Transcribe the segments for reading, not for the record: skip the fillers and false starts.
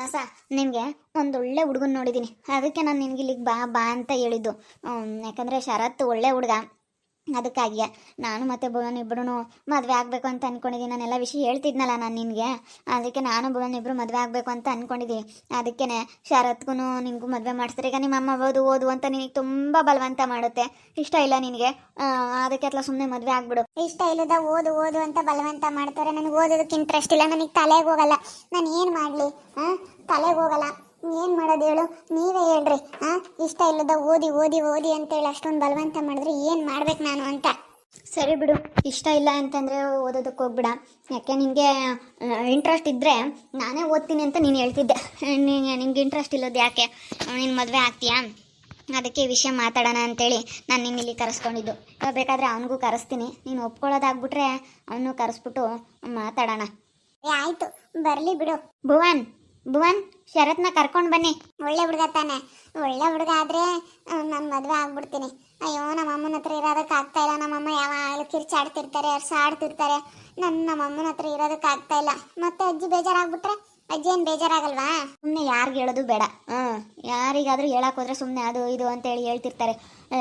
ಮನಸ ನಿನಗೆ ಒಂದೊಳ್ಳೆ ಹುಡುಗನ ನೋಡಿದ್ದೀನಿ, ಅದಕ್ಕೆ ನಾನು ನಿನಗೆ ಇಲ್ಲಿಗೆ ಬಾ ಬಾ ಅಂತ ಹೇಳಿದ್ದು. ಯಾಕಂದರೆ ಶರತ್ ಒಳ್ಳೆ ಹುಡುಗ, ಅದಕ್ಕಾಗಿಯೇ ನಾನು ಮತ್ತು ಭುವನ್ ಇಬ್ಬರೂ ಮದುವೆ ಆಗಬೇಕು ಅಂತ ಅಂದ್ಕೊಂಡಿದ್ದೀನಿ. ನಾನೆಲ್ಲ ವಿಷಯ ಹೇಳ್ತಿದ್ನಲ್ಲ ನಾನು ನಿನಗೆ, ಅದಕ್ಕೆ ನಾನು ಭುವನ್ ಇಬ್ಬರು ಮದುವೆ ಆಗಬೇಕು ಅಂತ ಅಂದ್ಕೊಂಡಿದ್ದೀನಿ. ಅದಕ್ಕೇ ಶರತ್ಗೂ ನಿನಗೂ ಮದುವೆ ಮಾಡಿಸ್ತಾರೆ. ಈಗ ನಿಮ್ಮ ಅಮ್ಮ ಓದು ಓದು ಅಂತ ನಿನಗೆ ತುಂಬ ಬಲವಂತ ಮಾಡುತ್ತೆ, ಇಷ್ಟ ಇಲ್ಲ ನಿನಗೆ, ಅದಕ್ಕೆ ಅತ್ಲ ಸುಮ್ಮನೆ ಮದುವೆ ಆಗ್ಬಿಡು. ಇಷ್ಟ ಇಲ್ಲದ ಓದು ಓದು ಅಂತ ಬಲವಂತ ಮಾಡ್ತಾರೆ. ನನಗೆ ಓದೋದಕ್ಕೆ ಇಂಟ್ರೆಸ್ಟ್ ಇಲ್ಲ, ನನಗೆ ತಲೆಗೆ ಹೋಗಲ್ಲ. ನಾನು ಏನು ಮಾಡಲಿ? ತಲೆಗೆ ಹೋಗಲ್ಲ. ಏನು ಮಾಡೋದು ಹೇಳು, ನೀವೇ ಹೇಳ್ರಿ. ಇಷ್ಟ ಇಲ್ಲದ ಓದಿ ಓದಿ ಓದಿ ಅಂತೇಳಿ ಅಷ್ಟೊಂದು ಬಲವಂತ ಮಾಡಿದ್ರೆ ಏನು ಮಾಡ್ಬೇಕು ನಾನು ಅಂತ. ಸರಿ ಬಿಡು, ಇಷ್ಟ ಇಲ್ಲ ಅಂತಂದರೆ ಓದೋದಕ್ಕೆ ಹೋಗ್ಬಿಡ. ಯಾಕೆ ನಿನಗೆ ಇಂಟ್ರೆಸ್ಟ್ ಇದ್ದರೆ ನಾನೇ ಓದ್ತೀನಿ ಅಂತ ನೀನು ಹೇಳ್ತಿದ್ದೆ. ನಿನಗೆ ಇಂಟ್ರೆಸ್ಟ್ ಇಲ್ಲೋದು ಯಾಕೆ? ನೀನು ಮದುವೆ ಆಗ್ತೀಯಾ? ಅದಕ್ಕೆ ಈ ವಿಷಯ ಮಾತಾಡೋಣ ಅಂತೇಳಿ ನಾನು ನಿನ್ನ ಇಲ್ಲಿ ಕರೆಸ್ಕೊಂಡಿದ್ದು. ಬೇಕಾದರೆ ಅವನಿಗೂ ಕರೆಸ್ತೀನಿ, ನೀನು ಒಪ್ಕೊಳ್ಳೋದಾಗ್ಬಿಟ್ರೆ ಅವನು ಕರೆಸ್ಬಿಟ್ಟು ಮಾತಾಡೋಣ. ಆಯಿತು, ಬರಲಿ ಬಿಡು. ಭುವನ್ ಭುವನ್ ಶರತ್ನ ಕರ್ಕೊಂಡು ಬನ್ನಿ. ಒಳ್ಳೆ ಹುಡುಗ ತಾನೆ, ಒಳ್ಳೆ ಹುಡುಗ ಆದರೆ ನಾನು ಮದುವೆ ಆಗ್ಬಿಡ್ತೀನಿ. ಅಯ್ಯೋ, ನಮ್ಮ ಅಮ್ಮನ ಹತ್ರ ಇರೋದಕ್ಕೆ ಆಗ್ತಾ ಇಲ್ಲ. ನಮ್ಮಮ್ಮ ಯಾವಾಗಲೂ ಕಿರ್ಚಾಡ್ತಿರ್ತಾರೆ, ಅರ್ಸಾಡ್ತಿರ್ತಾರೆ. ನಮ್ಮ ಅಮ್ಮನ ಹತ್ರ ಇರೋದಕ್ಕೆ ಆಗ್ತಾ ಇಲ್ಲ. ಮತ್ತೆ ಅಜ್ಜಿ ಬೇಜಾರಾಗ್ಬಿಟ್ರೆ ಅಜ್ಜಿ ಏನು ಬೇಜಾರಾಗಲ್ವಾ? ಸುಮ್ಮನೆ ಯಾರಿಗೆ ಹೇಳೋದು ಬೇಡ. ಯಾರಿಗಾದರೂ ಹೇಳಕ್ಕೆ ಹೋದ್ರೆ ಸುಮ್ಮನೆ ಅದು ಇದು ಅಂತೇಳಿ ಹೇಳ್ತಿರ್ತಾರೆ.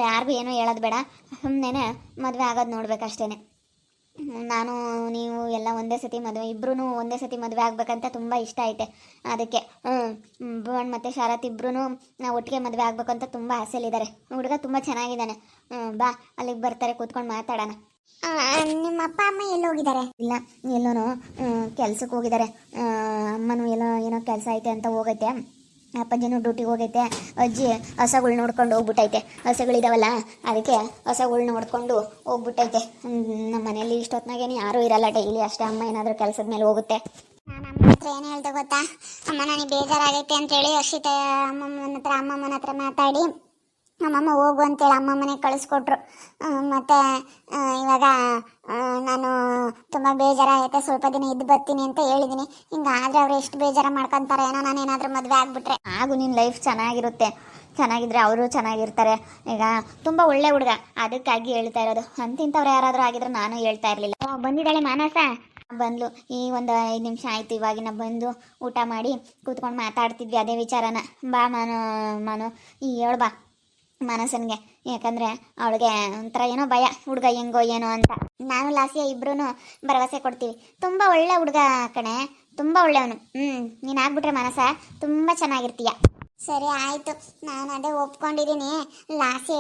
ಯಾರಿಗೂ ಏನೂ ಹೇಳೋದು ಬೇಡ, ಸುಮ್ಮನೆ ಮದುವೆ ಆಗೋದು ನೋಡ್ಬೇಕಷ್ಟೇ. ನಾನು ನೀವು ಎಲ್ಲ ಒಂದೇ ಸತಿ ಮದುವೆ, ಇಬ್ಬರೂ ಒಂದೇ ಸತಿ ಮದುವೆ ಆಗ್ಬೇಕಂತ ತುಂಬ ಇಷ್ಟ ಐತೆ. ಅದಕ್ಕೆ ಭುವನ್ ಮತ್ತು ಶರತ್ ಇಬ್ಬರೂ ನಾವು ಒಟ್ಟಿಗೆ ಮದುವೆ ಆಗ್ಬೇಕು ಅಂತ ತುಂಬ ಆಸೆಯಲ್ಲಿದ್ದಾರೆ. ಹುಡುಗ ತುಂಬ ಚೆನ್ನಾಗಿದ್ದಾನೆ. ಬಾ, ಅಲ್ಲಿಗೆ ಬರ್ತಾರೆ, ಕೂತ್ಕೊಂಡು ಮಾತಾಡೋಣ. ನಿಮ್ಮ ಅಪ್ಪ ಅಮ್ಮ ಎಲ್ಲಿ ಹೋಗಿದ್ದಾರೆ? ಇಲ್ಲ, ಎಲ್ಲೋ ಕೆಲ್ಸಕ್ಕೆ ಹೋಗಿದ್ದಾರೆ. ಅಮ್ಮನೂ ಏನೋ ಕೆಲಸ ಐತೆ ಅಂತ ಹೋಗೈತೆ. ಅಪ್ಪಾಜಿನೂ ಡ್ಯೂಟಿಗೆ ಹೋಗೈತೆ. ಅಜ್ಜಿ ಹಸಗಳು ನೋಡ್ಕೊಂಡು ಹೋಗ್ಬಿಟ್ಟೈತೆ. ಹಸಗಳಿದಾವಲ್ಲ, ಅದಕ್ಕೆ ಹಸಗಳು ನೋಡ್ಕೊಂಡು ಹೋಗ್ಬಿಟ್ಟೈತೆ. ನಮ್ಮ ಮನೇಲಿ ಇಷ್ಟೊತ್ತಿನಾಗೇನು ಯಾರೂ ಇರಲ್ಲ, ಡೈಲಿ ಅಷ್ಟೇ. ಅಮ್ಮ ಏನಾದರೂ ಕೆಲಸದ ಮೇಲೆ ಹೋಗುತ್ತೆ. ನಾನು ಅಮ್ಮನ ಹತ್ರ ಏನು ಹೇಳ್ದೆ ಗೊತ್ತಾ? ಅಮ್ಮ ನನಗೆ ಬೇಜಾರಾಗೈತೆ ಅಂತೇಳಿ ಅರ್ಷಿತ ಅಮ್ಮಮ್ಮನ ಹತ್ರ ಮಾತಾಡಿ ನಮ್ಮಮ್ಮ ಹೋಗು ಅಂತೇಳಿ ಅಮ್ಮ ಮನೆಗೆ ಕಳಿಸ್ಕೊಟ್ರು. ಮತ್ತು ಇವಾಗ ನಾನು ತುಂಬ ಬೇಜಾರಾಗೈತೆ, ಸ್ವಲ್ಪ ದಿನ ಇದ್ದು ಬರ್ತೀನಿ ಅಂತ ಹೇಳಿದ್ದೀನಿ. ಹಿಂಗಾದರೆ ಅವ್ರು ಎಷ್ಟು ಬೇಜಾರ ಮಾಡ್ಕೊತಾರೆ ಏನೋ, ನಾನೇನಾದರೂ ಮದುವೆ ಆಗಿಬಿಟ್ರೆ. ಹಾಗೂ ನಿನ್ನ ಲೈಫ್ ಚೆನ್ನಾಗಿರುತ್ತೆ, ಚೆನ್ನಾಗಿದ್ರೆ ಅವರು ಚೆನ್ನಾಗಿರ್ತಾರೆ. ಈಗ ತುಂಬ ಒಳ್ಳೆ ಹುಡುಗ, ಅದಕ್ಕಾಗಿ ಹೇಳ್ತಾ ಇರೋದು. ಅಂತಿಂಥವ್ರು ಯಾರಾದರೂ ಆಗಿದ್ರೆ ನಾನು ಹೇಳ್ತಾ ಇರಲಿಲ್ಲ. ಬಂದಿದ್ದಾಳೆ ಮಾನಸ? ಬಂದ್ಲು, ಈ ಒಂದು 5 ನಿಮಿಷ ಆಯಿತು. ಇವಾಗಿನ ಬಂದು ಊಟ ಮಾಡಿ ಕೂತ್ಕೊಂಡು ಮಾತಾಡ್ತಿದ್ವಿ ಅದೇ ವಿಚಾರನ. ಬಾ ಮಾನು ಈ ಹೇಳು ಬಾ ಮನಸ್ಸನ್ಗೆ. ಯಾಕಂದರೆ ಅವಳಿಗೆ ಒಂಥರ ಏನೋ ಭಯ, ಹುಡುಗ ಹೆಂಗೋ ಏನೋ ಅಂತ. ನಾನು ಲಾಸಿಯ ಇಬ್ಬರೂ ಭರವಸೆ ಕೊಡ್ತೀವಿ. ತುಂಬ ಒಳ್ಳೆ ಹುಡುಗ ಕಣೆ, ತುಂಬ ಒಳ್ಳೆಯವನು. ನೀನು ಆಗ್ಬಿಟ್ರೆ ಮನಸ ತುಂಬ ಚೆನ್ನಾಗಿರ್ತೀಯ. ಸರಿ ಆಯಿತು, ನಾನು ಅದೇ ಒಪ್ಕೊಂಡಿದ್ದೀನಿ. ಲಾಸಿ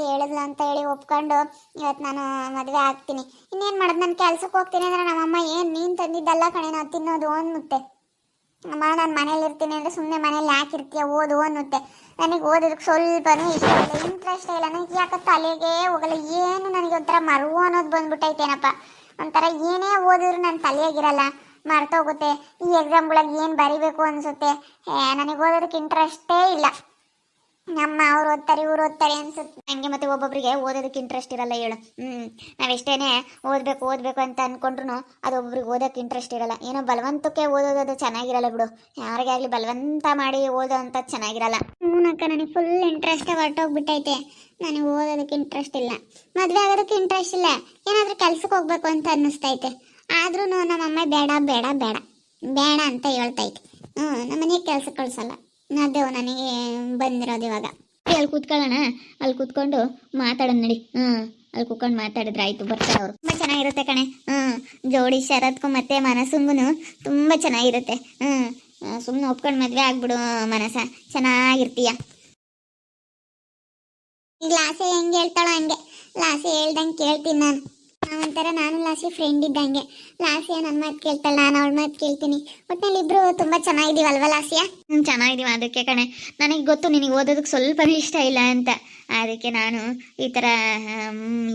ಹೇಳಿದ್ಲು ಅಂತ ಹೇಳಿ ಒಪ್ಕೊಂಡು ಇವತ್ತು ನಾನು ಮದುವೆ ಆಗ್ತೀನಿ. ಇನ್ನೇನು ಮಾಡೋದು, ನಾನು ಕೆಲ್ಸಕ್ಕೆ ಹೋಗ್ತೀನಿ ಅಂದರೆ ನಮ್ಮಮ್ಮ ಏನು ನೀನು ತಂದಿದ್ದಲ್ಲ ಕಣೆ ನಾವು ತಿನ್ನೋದು ಅನ್ನುತ್ತೆ. ಅಮ್ಮ ನಾನು ಮನೇಲಿ ಇರ್ತೀನಿ ಅಂದರೆ ಸುಮ್ಮನೆ ಮನೇಲಿ ಯಾಕಿರ್ತೀಯ, ಓದು ಅನ್ನುತ್ತೆ. ನನಗೆ ಓದೋದಕ್ಕೆ ಸ್ವಲ್ಪನೂ ಇಷ್ಟ ಇಲ್ಲ, ಇಂಟ್ರೆಸ್ಟ್ ಇಲ್ಲ. ನನಗೆ ಯಾಕೆ ತಲೆಗೆ ಹೋಗಲ್ಲ, ಏನು ನನಗೆ ಒಂಥರ ಮರುವು ಅನ್ನೋದು ಬಂದ್ಬಿಟ್ಟೈತೇನಪ್ಪ. ಒಂಥರ ಏನೇ ಓದಿದ್ರು ನನ್ನ ತಲೆಯಾಗಿರಲ್ಲ, ಮರ್ತೋಗುತ್ತೆ. ಈ ಎಕ್ಸಾಮ್ಗಳಿಗೆ ಏನು ಬರಿಬೇಕು ಅನಿಸುತ್ತೆ. ನನಗೆ ಓದೋದಕ್ಕೆ ಇಂಟ್ರೆಸ್ಟೇ ಇಲ್ಲ. ನಮ್ಮ ಅವ್ರು ಓದ್ತಾರೆ ಇವ್ರು ಓದ್ತಾರೆ ಅನ್ಸುತ್ತೆ. ಹಂಗೆ ಮತ್ತೆ ಒಬ್ಬೊಬ್ಬರಿಗೆ ಓದೋದಕ್ಕೆ ಇಂಟ್ರೆಸ್ಟ್ ಇರಲ್ಲ ಹೇಳು. ನಾವೆಷ್ಟೇನೆ ಓದಬೇಕು ಅಂತ ಅಂದ್ಕೊಂಡ್ರು ಅದು ಒಬ್ಬೊಬ್ರಿಗೆ ಓದೋಕ್ಕೆ ಇಂಟ್ರೆಸ್ಟ್ ಇರಲ್ಲ. ಏನೋ ಬಲವಂತಕ್ಕೆ ಓದೋದು ಚೆನ್ನಾಗಿರಲ್ಲ ಬಿಡು. ಯಾರಿಗೇ ಆಗಲಿ ಬಲವಂತ ಮಾಡಿ ಓದೋ ಅಂಥದ್ದು ಚೆನ್ನಾಗಿರಲ್ಲ. ಅಕ್ಕ ನನಗೆ ಫುಲ್ ಇಂಟ್ರೆಸ್ಟ್ ಹೊರಟೋಗ್ಬಿಟ್ಟೈತೆ. ನನಗೆ ಓದೋದಕ್ಕೆ ಇಂಟ್ರೆಸ್ಟ್ ಇಲ್ಲ, ಮದುವೆ ಆಗೋದಕ್ಕೆ ಇಂಟ್ರೆಸ್ಟ್ ಇಲ್ಲ. ಏನಾದರೂ ಕೆಲ್ಸಕ್ಕೆ ಹೋಗ್ಬೇಕು ಅಂತ ಅನ್ನಿಸ್ತೈತೆ. ಆದ್ರೂ ನಮ್ಮಮ್ಮ ಬೇಡ ಬೇಡ ಬೇಡ ಬೇಡ ಅಂತ ಹೇಳ್ತೈತೆ. ನಮ್ಮನೆಗೆ ಕೆಲ್ಸಕ್ಕೆ ಕಳ್ಸಲ್ಲ. ಅದೇ ನನಗೆ ಬಂದಿರೋದು ಇವಾಗ. ಅಲ್ಲಿ ಕೂತ್ಕೊಳ್ಳೋಣ, ಅಲ್ಲಿ ಕೂತ್ಕೊಂಡು ಮಾತಾಡೋಣ ನಡಿ. ಅಲ್ಲಿ ಕೂತ್ಕೊಂಡು ಮಾತಾಡಿದ್ರೆ ಆಯಿತು, ಬರ್ತಾರೆ ಅವರು. ತುಂಬ ಚೆನ್ನಾಗಿರುತ್ತೆ ಕಣೆ. ಜೋಡಿ ಶರತ್ಗೂ ಮತ್ತೆ ಮನಸ್ಸಂಗೂ ತುಂಬ ಚೆನ್ನಾಗಿರುತ್ತೆ. ಸುಮ್ಮನೆ ಒಪ್ಕೊಂಡು ಮದುವೆ ಆಗ್ಬಿಡು ಮನಸ, ಚೆನ್ನಾಗಿರ್ತೀಯ. ಈಗ ಲಾಸೆ ಹೆಂಗೆ ಹೇಳ್ತಾಳೋ ಹಂಗೆ, ಲಾಸೆ ಹೇಳ್ದಂಗೆ ಕೇಳ್ತೀನಿ ನಾನು. ನಾನು ಲಾಸಿ ಫ್ರೆಂಡ್ ಇದ್ದಂಗೆ. ಲಾಸಿಯ ನನ್ನ ಮಾತು ಕೇಳ್ತಾಳೆ, ನಾನು ಅವಳ ಮಾತು ಕೇಳ್ತೀನಿ. ಒಟ್ಟಿನಲ್ಲಿ ಇಬ್ರು ತುಂಬ ಚೆನ್ನಾಗಿದ್ದೀವಲ್ವ ಲಾಸಿಯ? ಚೆನ್ನಾಗಿದ್ದೀವಿ. ಅದಕ್ಕೆ ಕಣೆ ನನಗೆ ಗೊತ್ತು ನಿನಗೆ ಓದೋದಕ್ಕೆ ಸ್ವಲ್ಪ ಇಷ್ಟ ಇಲ್ಲ ಅಂತ. ಅದಕ್ಕೆ ನಾನು ಈ ಥರ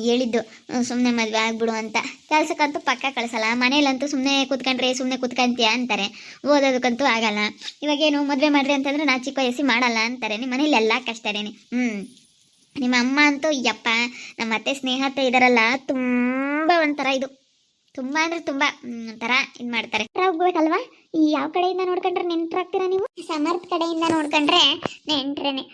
ಹೇಳಿದ್ದು, ಸುಮ್ಮನೆ ಮದುವೆ ಆಗ್ಬಿಡು ಅಂತ. ಕೆಲಸಕ್ಕಂತೂ ಪಕ್ಕ ಕಳಿಸಲ್ಲ, ಮನೇಲಂತೂ ಸುಮ್ಮನೆ ಕೂತ್ಕೊಂಡ್ರೆ ಸುಮ್ಮನೆ ಕೂತ್ಕೊಂತೀಯ ಅಂತಾರೆ. ಓದೋದಕ್ಕಂತೂ ಆಗಲ್ಲ. ಇವಾಗೇನು ಮದುವೆ ಮಾಡ್ರಿ ಅಂತಂದರೆ ನಾ ಚಿಕ್ಕ ವಯಸ್ಸಿ ಮಾಡಲ್ಲ ಅಂತಾರೆ. ನಿಮ್ಮ ಮನೇಲಿ ಎಲ್ಲ ಕಷ್ಟನೇನೆ. ನಿಮ್ಮ ಅಮ್ಮ ಅಂತೂ ಯಪ್ಪ, ನಮ್ಮ ಅತ್ತೆ ಸ್ನೇಹತೆ ಇದಾರಲ್ಲ, ತುಂಬ ಒಂಥರ ಇದು, ತುಂಬ ಅಂದರೆ ತುಂಬ ಒಂಥರ ಇದು ಮಾಡ್ತಾರೆ. ಹೋಗ್ಬೇಕಲ್ವಾ? ಯಾವ ಕಡೆಯಿಂದ ನೋಡ್ಕೊಂಡ್ರೆ ನೆಂಟ್ರಾಗ್ತೀರಾ ನೀವು? ಸಮರ್ಥ ಕಡೆಯಿಂದ ನೋಡ್ಕೊಂಡ್ರೆ ನೆಂಟ್ರೇನೆ.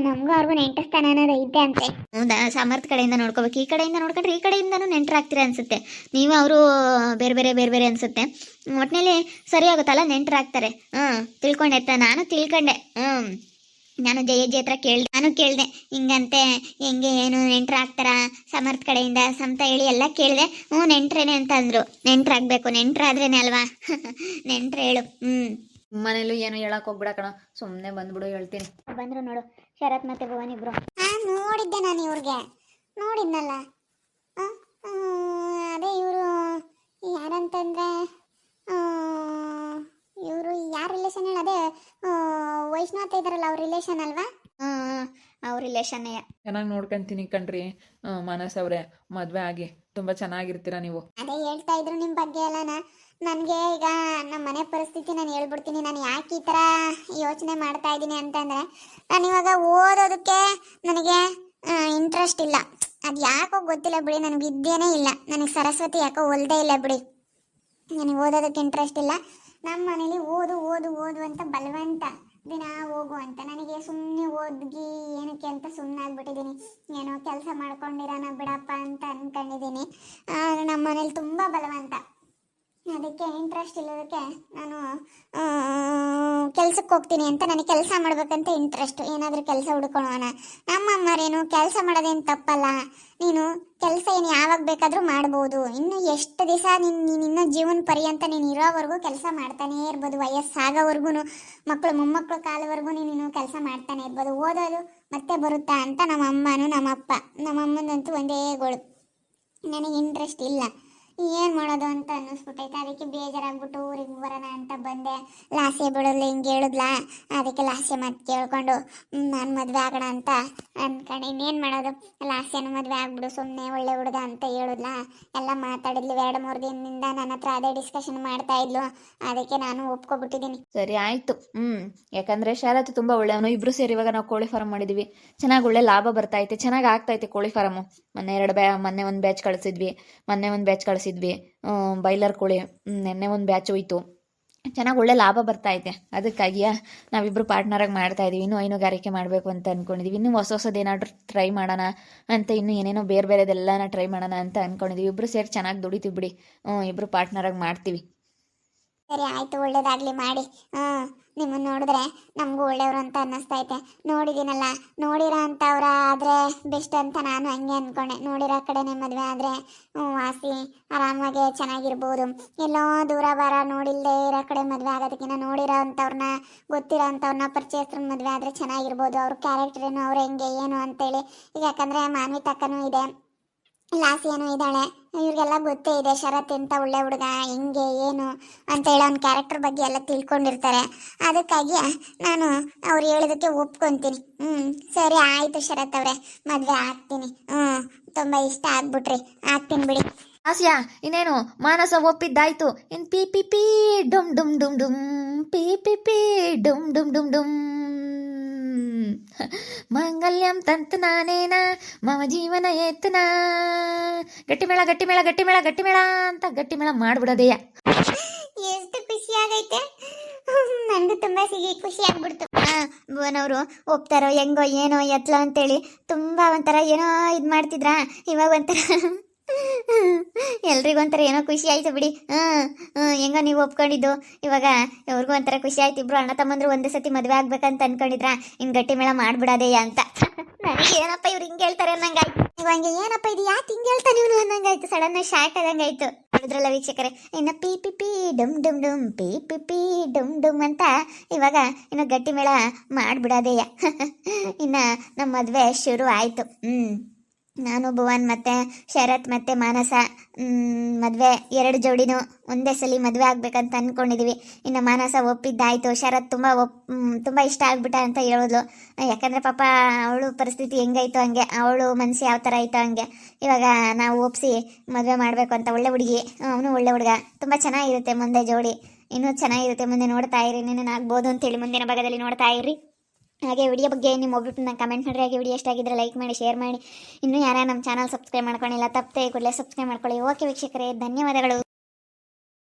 ನಮಗೂ ಅವ್ರಿಗೂ ನೆಂಟಸ್ಥಾನ ಅನ್ನೋದು ಐತೆ ಅಂತೆ. ಹೌದಾ? ಸಮರ್ಥ ಕಡೆಯಿಂದ ನೋಡ್ಕೋಬೇಕು, ಈ ಕಡೆಯಿಂದ ನೋಡ್ಕೊಂಡ್ರೆ ಈ ಕಡೆಯಿಂದನೂ ನೆಂಟರಾಗ್ತೀರಾ ಅನ್ಸುತ್ತೆ. ನೀವು ಅವರು ಬೇರೆ ಬೇರೆ ಬೇರೆ ಬೇರೆ ಅನ್ಸುತ್ತೆ. ಒಟ್ಟಿನಲ್ಲಿ ಸರಿ ಆಗುತ್ತಲ್ಲ, ನೆಂಟರಾಗ್ತಾರೆ. ತಿಳ್ಕೊಂಡೆ, ನಾನು ತಿಳ್ಕೊಂಡೆ. ನಾನು ಜಯಜ್ಜಿ ಹತ್ರ ಕೇಳಿದೆ ಹಿಂಗಂತೆ ಹೆಂಗೆ ಏನು ನೆಂಟರಾಗ್ತಾರ ಸಮರ್ಥ ಕಡೆಯಿಂದ ಅಂತ ಹೇಳಿ ಎಲ್ಲ ಕೇಳಿದೆ. ನೆಂಟ್ರೇನೆ ಅಂತ ಅಂದರು. ನೆಂಟರಾಗಬೇಕು, ನೆಂಟರಾದ್ರೇನೆ ಅಲ್ವಾ ನೆಂಟ್ರು ಹೇಳು. ಮನೇಲೂ ಏನು ಹೇಳಕ್ ಹೋಗ್ಬಿಡ ಕಣ, ಸುಮ್ಮನೆ ಬಂದ್ಬಿಡು, ಹೇಳ್ತೀನಿ. ಬಂದ್ರು ನೋಡು ಶರತ್ ಮತ್ತೆ ಭುವನ್ ಇಬ್ರು. ನೋಡಿದ್ದೆ ನಾನು ಇವ್ರಿಗೆ, ನೋಡಿದ್ನಲ್ಲ. ಅದೇ ಇವರು ಯಾರಂತಂದ್ರೆ ಇವರು ಯಾರ ರಿಲೇಷನ್ ಹೇಳ? ಅದೇ ವೈಷ್ಣವತೆ ಇದಾರಲ್ಲ, ಅವ್ರ ರಿಲೇಷನ್ ಅಲ್ವಾ? ಅವ್ರ ರಿಲೇಷನ್ನೇ. ಚೆನ್ನಾಗಿ ನೋಡ್ಕೊಂತೀನಿ ಕಣ್ರಿ ಮಾನಸ್ ಅವ್ರೆ, ಮದ್ವೆ ಆಗಿ ತುಂಬಾ ಚೆನ್ನಾಗಿರ್ತೀರಾ ನೀವು. ಅದೇ ಹೇಳ್ತಾ ಇದ್ರು ನಿಮ್ಮ ಬಗ್ಗೆ ಎಲ್ಲ. ನನಗೆ ಈಗ ನಮ್ಮ ಮನೆ ಪರಿಸ್ಥಿತಿ ನಾನು ಹೇಳ್ಬಿಡ್ತೀನಿ. ನಾನು ಯಾಕೆ ಈ ಥರ ಯೋಚನೆ ಮಾಡ್ತಾ ಇದ್ದೀನಿ ಅಂತಂದರೆ, ನಾನು ಇವಾಗ ಓದೋದಕ್ಕೆ ನನಗೆ ಇಂಟ್ರೆಸ್ಟ್ ಇಲ್ಲ. ಅದು ಯಾಕೋ ಗೊತ್ತಿಲ್ಲ ಬಿಡಿ, ನನಗೆ ವಿದ್ಯೆನೇ ಇಲ್ಲ. ನನಗೆ ಸರಸ್ವತಿ ಯಾಕೋ ಒಲ್ದೇ ಇಲ್ಲ ಬಿಡಿ. ನನಗೆ ಓದೋದಕ್ಕೆ ಇಂಟ್ರೆಸ್ಟ್ ಇಲ್ಲ. ನಮ್ಮ ಮನೇಲಿ ಓದು ಓದು ಓದು ಅಂತ ಬಲವಂತ ದಿನ ಹೋಗು ಅಂತ. ನನಗೆ ಸುಮ್ಮನೆ ಓದ್ಗಿ ಏನಕ್ಕೆ ಅಂತ ಸುಮ್ಮನೆ ಆಗ್ಬಿಟ್ಟಿದ್ದೀನಿ. ಏನೋ ಕೆಲಸ ಮಾಡ್ಕೊಂಡಿರೋಣ ಬಿಡಪ್ಪ ಅಂತ ಅಂದ್ಕೊಂಡಿದ್ದೀನಿ. ನಮ್ಮ ಮನೇಲಿ ತುಂಬ ಬಲವಂತ, ಅದಕ್ಕೆ ಇಂಟ್ರೆಸ್ಟ್ ಇಲ್ಲೋದಕ್ಕೆ ನಾನು ಕೆಲ್ಸಕ್ಕೆ ಹೋಗ್ತೀನಿ ಅಂತ. ನನಗೆ ಕೆಲಸ ಮಾಡ್ಬೇಕಂತ ಇಂಟ್ರೆಸ್ಟ್. ಏನಾದರೂ ಕೆಲಸ ಹುಡ್ಕೊಳ್ಳೋಣ. ನಮ್ಮಮ್ಮರೇನು ಕೆಲಸ ಮಾಡೋದೇನು ತಪ್ಪಲ್ಲ, ನೀನು ಕೆಲಸ ಏನು ಯಾವಾಗ ಬೇಕಾದರೂ ಮಾಡ್ಬೋದು. ಇನ್ನು ಎಷ್ಟು ದಿವಸ ನೀನು ಜೀವನ ಪರ್ಯಂತ ನೀನು ಇರೋವರೆಗೂ ಕೆಲಸ ಮಾಡ್ತಾನೇ ಇರ್ಬೋದು. ವಯಸ್ಸಾಗೋವರೆಗೂ, ಮಕ್ಕಳು ಮೊಮ್ಮಕ್ಕಳು ಕಾಲವರೆಗೂ ನೀನು ಕೆಲಸ ಮಾಡ್ತಾನೆ ಇರ್ಬೋದು. ಓದೋದು ಮತ್ತೆ ಬರುತ್ತಾ ಅಂತ ನಮ್ಮಮ್ಮನೂ ನಮ್ಮಮ್ಮನಂತೂ ಒಂದೇ ಗೋಳು. ನನಗೆ ಇಂಟ್ರೆಸ್ಟ್ ಇಲ್ಲ, ಏನು ಮಾಡೋದು ಅಂತ ಅನ್ನಿಸ್ಬಿಟ್ಟೈತೆ. ಅದಕ್ಕೆ ಬೇಜಾರಾಗ್ಬಿಟ್ಟು ಊರಿಗೆ ಬರೋಣ ಅಂತ ಬಂದೆ. ಲಾಸೆ ಬಿಡೋಲ್ಲ ಹಿಂಗೆ ಹೇಳಿದ್ಲಾ, ಅದಕ್ಕೆ ಲಾಸೆ ಮತ್ತೆ ಕೇಳ್ಕೊಂಡು ನಾನು ಮದುವೆ ಆಗೋಣ ಅಂತ ಅಂದ್ಕೊಂಡು ಇನ್ನೇನು ಮಾಡೋದು. ಲಾಸೆನೂ ಮದುವೆ ಆಗ್ಬಿಡು ಸುಮ್ಮನೆ, ಒಳ್ಳೆ ಹುಡುಗ ಅಂತ ಹೇಳಿದ್ಲಾ. ಎಲ್ಲ ಮಾತಾಡಿದ್ಲು 2-3 ದಿನದಿಂದ ನನ್ನ ಹತ್ರ ಅದೇ ಡಿಸ್ಕಷನ್ ಮಾಡ್ತಾ ಇದ್ಲು. ಅದಕ್ಕೆ ನಾನು ಒಪ್ಕೊಬಿಟ್ಟಿದ್ದೀನಿ. ಸರಿ ಆಯ್ತು. ಯಾಕಂದ್ರೆ ಶರತ್ ತುಂಬಾ ಒಳ್ಳೆಯವನು. ಇಬ್ರು ಸೇರಿ ಇವಾಗ ನಾವು ಕೋಳಿ ಫಾರಂ ಮಾಡಿದೀವಿ. ಚೆನ್ನಾಗಿ ಒಳ್ಳೆ ಲಾಭ ಬರ್ತಾ ಚೆನ್ನಾಗಿ ಆಗ್ತೈತೆ ಕೋಳಿ ಫಾರಮು. ಮೊನ್ನೆ ಒಂದು ಬ್ಯಾಚ್ ಕಳಿಸಿದ್ವಿ. ಬೈಲರ್ ಕೋಳಿ ನೆನ್ನೆ ಒಂದು ಬ್ಯಾಚ್ ಹೋಯ್ತು. ಚೆನ್ನಾಗಿ ಒಳ್ಳೆ ಲಾಭ ಬರ್ತಾ ಐತೆ. ಅದಕ್ಕಾಗಿಯಾ ನಾವಿಬ್ರು ಪಾರ್ಟ್ನರಾಗಿ ಮಾಡ್ತಾ ಇದೀವಿ. ಇನ್ನೂ ಹೈನುಗಾರಿಕೆ ಮಾಡಬೇಕು ಅಂತ ಅನ್ಕೊಂಡಿದೀವಿ. ಇನ್ನೂ ಹೊಸದೇನಾದ್ರೂ ಟ್ರೈ ಮಾಡೋಣ ಅಂತ, ಇನ್ನೂ ಏನೇನೋ ಬೇರೆದೆಲ್ಲನ ಟ್ರೈ ಮಾಡೋಣ ಅಂತ ಅನ್ಕೊಂಡಿದೀವಿ. ಇಬ್ರು ಸೇರಿ ಚೆನ್ನಾಗಿ ದುಡಿತೀವಿ ಬಿಡಿ. ಇಬ್ರು ಪಾರ್ಟ್ನರಾಗಿ ಮಾಡ್ತೀವಿ. ಸರಿ ಆಯಿತು, ಒಳ್ಳೇದಾಗಲಿ ಮಾಡಿ. ನಿಮ್ಮನ್ನು ನೋಡಿದ್ರೆ ನಮಗೂ ಒಳ್ಳೆಯವರು ಅಂತ ಅನ್ನಿಸ್ತೈತೆ. ನೋಡಿದ್ದೀನಲ್ಲ, ನೋಡಿರೋ ಅಂಥವ್ರ ಆದರೆ ಬೆಸ್ಟ್ ಅಂತ ನಾನು ಹಂಗೆ ಅಂದ್ಕೊಂಡೆ. ನೋಡಿರೋ ಕಡೆನೇ ಮದುವೆ ಆದರೆ ವಾಸಿ ಆರಾಮಾಗೆ ಚೆನ್ನಾಗಿರ್ಬೋದು. ಎಲ್ಲೋ ದೂರ ಬಾರ ನೋಡಿಲ್ಲದೆ ಇರೋ ಕಡೆ ಮದುವೆ ಆಗೋದಕ್ಕಿಂತ ನೋಡಿರೋ ಅಂಥವ್ರನ್ನ, ಗೊತ್ತಿರೋ ಅಂಥವ್ರನ್ನ, ಪರಿಚಯಸ್ತ್ರ ಮದುವೆ ಆದರೆ ಚೆನ್ನಾಗಿರ್ಬೋದು. ಅವ್ರ ಕ್ಯಾರೆಕ್ಟರ್ ಏನು, ಅವ್ರು ಹೆಂಗೆ ಏನು ಅಂತೇಳಿ. ಈಗ ಯಾಕಂದರೆ ಮಾನ್ವಿ ತಕ್ಕನೂ ಇದೆ, ಲಾಸಿ ಏನೋ ಇದ್ದಾಳೆ, ಇವ್ರಿಗೆಲ್ಲ ಗೊತ್ತೇ ಇದೆ. ಶರತ್ ಅಂತ ಒಳ್ಳೆ ಹುಡುಗ, ಹೆಂಗೆ ಏನು ಅಂತೇಳಿ ಅವ್ನ ಕ್ಯಾರೆಕ್ಟರ್ ಬಗ್ಗೆ ಎಲ್ಲ ತಿಳ್ಕೊಂಡಿರ್ತಾರೆ. ಅದಕ್ಕಾಗಿ ನಾನು ಅವ್ರು ಹೇಳೋದಕ್ಕೆ ಒಪ್ಕೊತೀನಿ. ಸರಿ ಆಯಿತು ಶರತ್ ಅವರೇ, ಮದುವೆ ಆಗ್ತೀನಿ. ತುಂಬ ಇಷ್ಟ ಆಗ್ಬಿಟ್ರಿ, ಆಗ್ತೀನಿ ಬಿಡಿ. ಆಸಿಯಾ, ಇನ್ನೇನು ಮಾನಸ ಒಪ್ಪಿದ್ದಾಯ್ತು. ಇನ್ ಪಿ ಪಿ ಪಿ ಡುಮ್ ಡುಮ್ ಡುಮ್ ಡುಮ್, ಪಿ ಪಿ ಪಿ ಡುಮ್ ಡುಮ್ ಡುಮ್ ಡುಮ್. ಮಂಗಲ್ಯಂ ತಂತು ನಾನೇನ ಮಮ ಜೀವನ ಏತನ. ಗಟ್ಟಿಮೇಳ ಗಟ್ಟಿಮೇಳ ಗಟ್ಟಿಮೇಳ ಗಟ್ಟಿಮೇಳ ಅಂತ ಗಟ್ಟಿಮೇಳ ಮಾಡ್ಬಿಡೋದೆಯ. ಎಷ್ಟು ಖುಷಿ ಆಗೈತೆ, ನನಗೂ ತುಂಬ ಖುಷಿ ಆಗ್ಬಿಡ್ತು. ಭುವನ್ ಅವರು ಒಪ್ತಾರೋ ಹೆಂಗೋ ಏನೋ ಎತ್ಲ ಅಂತೇಳಿ ತುಂಬ ಒಂಥರ ಏನೋ ಇದು ಮಾಡ್ತಿದ್ರಾ. ಇವಾಗ ಒಂಥರ ಎಲ್ರಿಗೊಂಥರ ಏನೋ ಖುಷಿ ಆಯ್ತು ಬಿಡಿ. ಹೆಂಗೋ ನೀವು ಒಪ್ಕೊಂಡಿದ್ದು, ಇವಾಗ ಇವ್ರಿಗೂ ಒಂಥರ ಖುಷಿ ಆಯ್ತು. ಇಬ್ರು ಅಣ್ಣ ತಮ್ಮಂದ್ರು ಒಂದೇ ಸತಿ ಮದುವೆ ಆಗ್ಬೇಕಂತ ಅನ್ಕೊಂಡಿದ್ರ, ಇನ್ನು ಗಟ್ಟಿ ಮೇಳ ಮಾಡ್ಬಿಡೋದೆಯಾ ಅಂತ. ನನಗೆ ಏನಪ್ಪ ಇವ್ರು ಹಿಂಗೆ ಹೇಳ್ತಾರೆ ಅನ್ನಂಗಾಯ್ತು. ಇವಾಗ ಏನಪ್ಪ ಇದು, ಯಾಕೆ ಹಿಂಗೆ ಹೇಳ್ತಾನೆ ಇವನು ಅನ್ನಂಗಾಯ್ತು. Sudden shock ಆದಂಗಾಯ್ತು. ನೋಡಿದ್ರಲ್ಲ ವೀಕ್ಷಕರೇ, ಇನ್ನು ಪಿ ಪಿ ಪಿ ಡುಮ್ ಡುಮ್ ಡುಮ್, ಪಿ ಪಿ ಪಿ ಡುಮ್ ಡುಮ್ ಅಂತ ಇವಾಗ ಇನ್ನು ಗಟ್ಟಿ ಮೇಳ ಮಾಡ್ಬಿಡೋದೆಯಾ. ಇನ್ನು ನಮ್ಮ ಮದುವೆ ಶುರು ಆಯಿತು. ನಾನು ಭುವನ್ ಮತ್ತು ಶರತ್ ಮತ್ತು ಮಾನಸ ಮದುವೆ 2 ಜೋಡಿನೂ ಒಂದೇ ಸಲ ಮದುವೆ ಆಗ್ಬೇಕಂತ ಅಂದ್ಕೊಂಡಿದ್ದೀವಿ. ಇನ್ನು ಮಾನಸ ಒಪ್ಪಿದ್ದಾಯಿತು. ಶರತ್ ತುಂಬ ಇಷ್ಟ ಆಗ್ಬಿಟ್ಟ ಅಂತ ಹೇಳಿದ್ಲು. ಯಾಕಂದರೆ ಪಾಪ ಅವಳು ಪರಿಸ್ಥಿತಿ ಹೆಂಗಾಯ್ತು ಹಂಗೆ, ಅವಳು ಮನಸ್ಸು ಯಾವ ಥರ ಆಯಿತು ಹಂಗೆ. ಇವಾಗ ನಾವು ಒಪ್ಪಿಸಿ ಮದುವೆ ಮಾಡಬೇಕು ಅಂತ. ಒಳ್ಳೆ ಹುಡುಗಿ, ಅವನು ಒಳ್ಳೆ ಹುಡುಗ. ತುಂಬ ಚೆನ್ನಾಗಿರುತ್ತೆ ಮುಂದೆ ಜೋಡಿ, ಇನ್ನೂ ಚೆನ್ನಾಗಿರುತ್ತೆ. ಮುಂದೆ ನೋಡ್ತಾ ಇರಿ, ಇನ್ನೇನು ಆಗ್ಬೋದು ಅಂತೇಳಿ ಮುಂದಿನ ಭಾಗದಲ್ಲಿ ನೋಡ್ತಾ ಇರಿ. ಹಾಗೆ ವಿಡಿಯೋ ಬಗ್ಗೆ ನಿಮ್ಮ ಒಬ್ಬರು ಕಮೆಂಟ್ ಮಾಡಿರಿ. ಹಾಗೆ ವಿಡಿಯೋ ಎಷ್ಟಾಗಿದ್ದರೆ ಲೈಕ್ ಮಾಡಿ, ಶೇರ್ ಮಾಡಿ. ಇನ್ನೂ ಯಾರು ನಮ್ಮ ಚಾನಲ್ ಸಬ್ಸ್ಕ್ರೈಬ್ ಮಾಡ್ಕೊಂಡಿಲ್ಲ, ತಪ್ಪದೆ ಕೂಡಲೇ ಸಬ್ಸ್ಕ್ರೈಬ್ ಮಾಡ್ಕೊಳ್ಳಿ. ಓಕೆ ವೀಕ್ಷಕರೇ, ಧನ್ಯವಾದಗಳು.